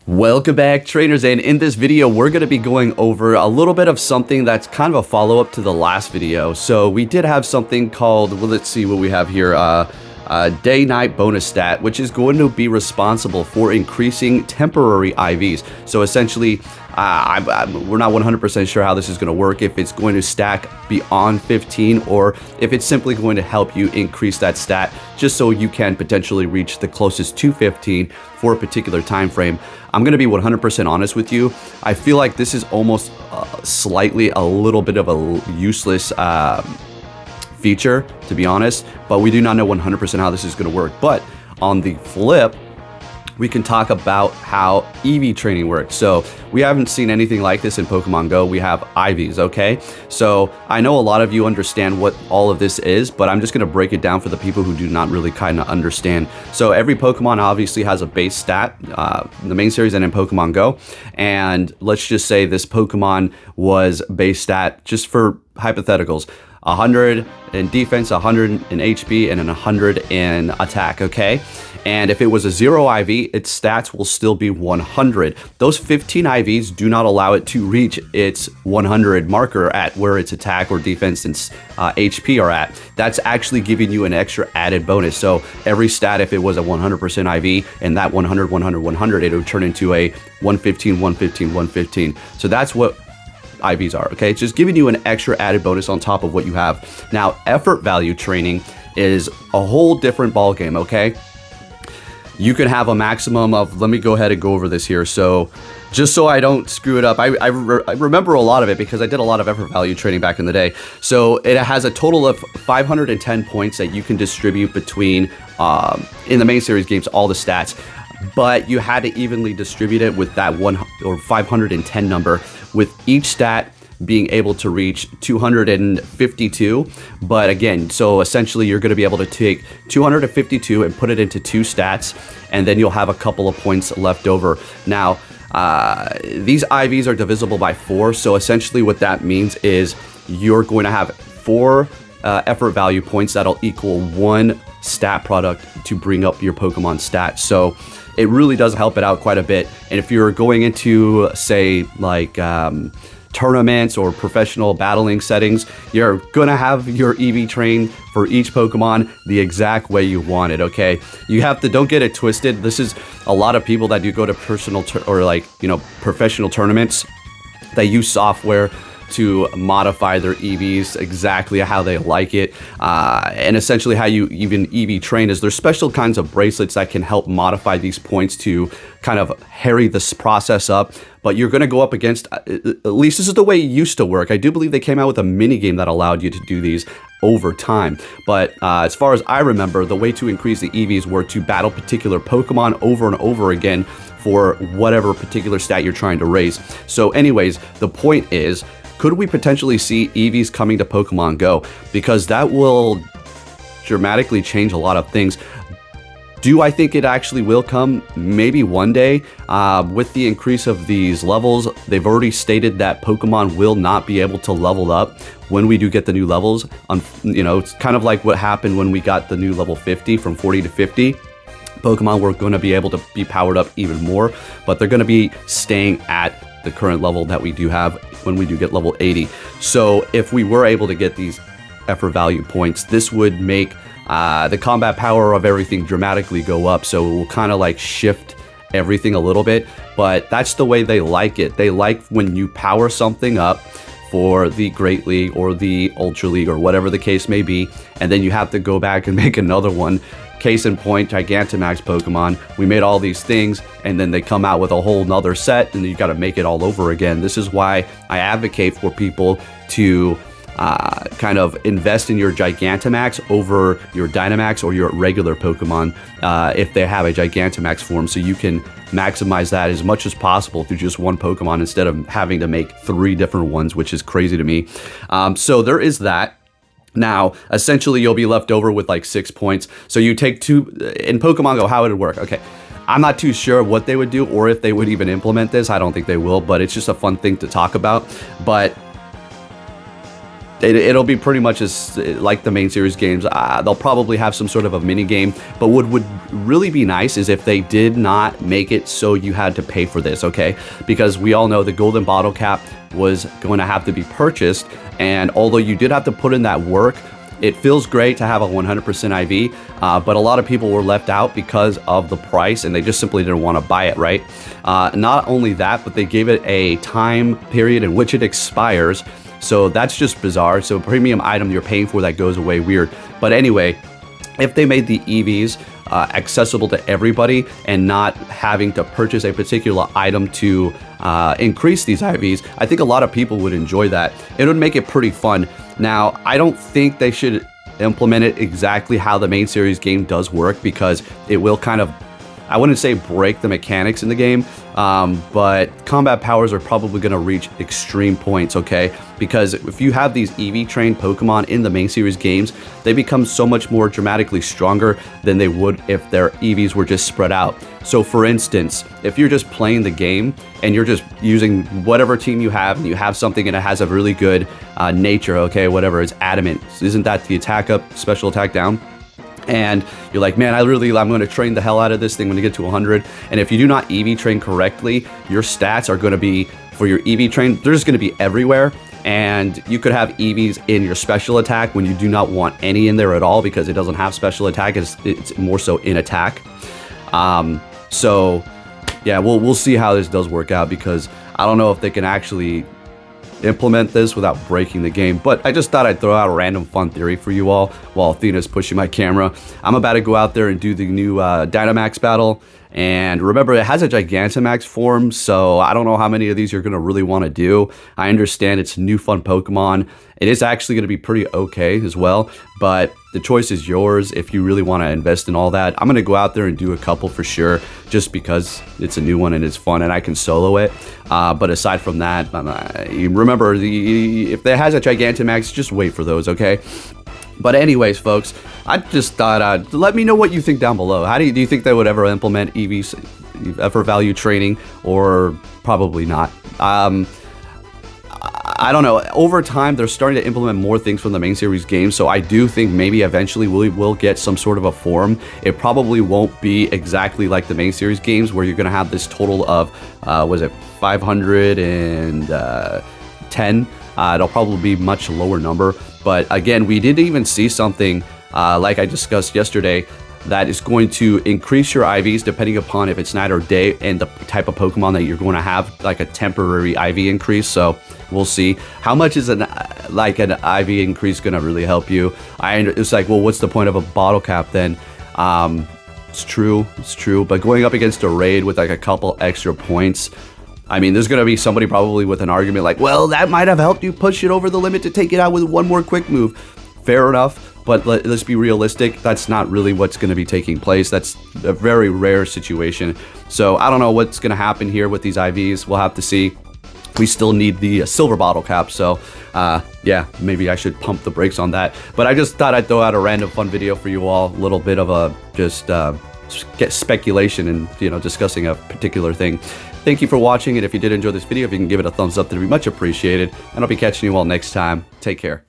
Welcome back, trainers, and in this video we're going to be going over a little bit of something that's kind of a follow-up to the last video. So we did have something called, well, let's see what we have here, day-night bonus stat, which is going to be responsible for increasing temporary IVs. So essentially, we're not 100% sure how this is going to work, if it's going to stack beyond 15 or if it's simply going to help you increase that stat just so you can potentially reach the closest to 15 for a particular time frame. I'm going to be 100% honest with you. I feel like this is almost slightly a little bit of a useless feature, to be honest, but we do not know 100% how this is going to work. But on the flip, we can talk about how EV training works. So we haven't seen anything like this in Pokemon Go. We have IVs, okay? So I know a lot of you understand what all of this is, but I'm just gonna break it down for the people who do not really kind of understand. So every Pokemon obviously has a base stat, in the main series and in Pokemon Go. And let's just say this Pokemon was base stat, just for hypotheticals, 100 in defense, 100 in HP, and 100 in attack, okay? And if it was a 0 IV, its stats will still be 100. Those 15 IVs do not allow it to reach its 100 marker at where its attack or defense and HP are at. That's actually giving you an extra added bonus. So every stat, if it was a 100% IV and that 100, 100, 100, it would turn into a 115, 115, 115. So that's what IVs are, okay? It's just giving you an extra added bonus on top of what you have. Now, effort value training is a whole different ball game, okay? You can have a maximum of, let me go ahead and go over this here. So just so I don't screw it up, I remember a lot of it because I did a lot of effort value training back in the day. So it has a total of 510 points that you can distribute between, in the main series games, all the stats. But you had to evenly distribute it with that 510 number, with each stat being able to reach 252. But again, so essentially you're going to be able to take 252 and put it into 2 stats, and then you'll have a couple of points left over. Now, these IVs are divisible by 4, so essentially what that means is you're going to have 4 effort value points that'll equal 1 stat product to bring up your Pokemon stats. So it really does help it out quite a bit. And if you're going into, say, like tournaments or professional battling settings, you're gonna have your EV train for each Pokemon the exact way you want it, okay? You have to, don't get it twisted. This is a lot of people that do go to personal professional tournaments. They use software to modify their EVs exactly how they like it. And essentially how you even EV train is there's special kinds of bracelets that can help modify these points to kind of hurry this process up. But you're going to go up against, at least this is the way it used to work. I do believe they came out with a mini game that allowed you to do these over time. But as far as I remember, the way to increase the EVs were to battle particular Pokemon over and over again for whatever particular stat you're trying to raise. So anyways, the point is, could we potentially see EVs coming to Pokemon Go? Because that will dramatically change a lot of things. Do I think it actually will come? Maybe one day. With the increase of these levels, they've already stated that Pokemon will not be able to level up when we do get the new levels. It's kind of like what happened when we got the new level 50 from 40 to 50. Pokemon were going to be able to be powered up even more, but they're going to be staying at the current level that we do have when we do get level 80. So if we were able to get these effort value points, this would make the combat power of everything dramatically go up. So it will kind of like shift everything a little bit, but that's the way they like it. They like when you power something up for the Great League or the Ultra League or whatever the case may be, and then you have to go back and make another one. Case in point, Gigantamax Pokemon. We made all these things, and then they come out with a whole nother set, and you got to make it all over again. This is why I advocate for people to kind of invest in your Gigantamax over your Dynamax or your regular Pokemon if they have a Gigantamax form, so you can maximize that as much as possible through just one Pokemon instead of having to make 3 different ones, which is crazy to me. So there is that. Now, essentially, you'll be left over with like 6 points. So you take 2 in Pokemon Go. How would it work? Okay, I'm not too sure what they would do or if they would even implement this. I don't think they will, but it's just a fun thing to talk about. But it'll be pretty much as like the main series games. They'll probably have some sort of a mini game, but what would really be nice is if they did not make it so you had to pay for this, okay? Because we all know the golden bottle cap was going to have to be purchased, and although you did have to put in that work, it feels great to have a 100% IV, but a lot of people were left out because of the price, and they just simply didn't want to buy it, right? Not only that, but they gave it a time period in which it expires. So that's just bizarre. So premium item you're paying for that goes away, weird. But anyway, if they made the EVs accessible to everybody and not having to purchase a particular item to increase these IVs, I think a lot of people would enjoy that. It would make it pretty fun. Now, I don't think they should implement it exactly how the main series game does work, because it will kind of, I wouldn't say break the mechanics in the game, but combat powers are probably going to reach extreme points, okay? Because if you have these EV trained Pokemon in the main series games, they become so much more dramatically stronger than they would if their EVs were just spread out. So for instance, if you're just playing the game and you're just using whatever team you have, and you have something and it has a really good nature, okay, whatever, it's adamant. Isn't that the attack up, special attack down? And you're like, man, I'm going to train the hell out of this thing when you get to 100. And if you do not EV train correctly, your stats are going to be, for your EV train, they're just going to be everywhere. And you could have EVs in your special attack when you do not want any in there at all, because it doesn't have special attack. It's more so in attack. So yeah, we'll see how this does work out, because I don't know if they can actually implement this without breaking the game. But I just thought I'd throw out a random fun theory for you all while Athena's pushing my camera. I'm about to go out there and do the new Dynamax battle. And remember, it has a Gigantamax form, so I don't know how many of these you're going to really want to do. I understand it's a new fun Pokemon. It is actually going to be pretty okay as well, but the choice is yours if you really want to invest in all that. I'm going to go out there and do a couple for sure, just because it's a new one and it's fun and I can solo it. But aside from that, remember, if it has a Gigantamax, just wait for those, okay? But anyways, folks, I just thought, let me know what you think down below. How do you think they would ever implement EVs, ever value training, or probably not? I don't know. Over time, they're starting to implement more things from the main series games, so I do think maybe eventually we will get some sort of a form. It probably won't be exactly like the main series games, where you're going to have this total of, was it 510? It'll probably be much lower number. But again, we did even see something like I discussed yesterday that is going to increase your IVs depending upon if it's night or day and the type of Pokemon that you're going to have, like a temporary IV increase. So we'll see. How much is an IV increase going to really help you? It's like, well, what's the point of a bottle cap then? It's true, but going up against a raid with like a couple extra points, I mean, there's going to be somebody probably with an argument like, well, that might have helped you push it over the limit to take it out with one more quick move. Fair enough, but let's be realistic. That's not really what's going to be taking place. That's a very rare situation. So I don't know what's going to happen here with these IVs. We'll have to see. We still need the silver bottle cap, so yeah, maybe I should pump the brakes on that. But I just thought I'd throw out a random fun video for you all. A little bit of a just get speculation and, you know, discussing a particular thing. Thank you for watching, and if you did enjoy this video, if you can give it a thumbs up, that'd be much appreciated. And I'll be catching you all next time. Take care.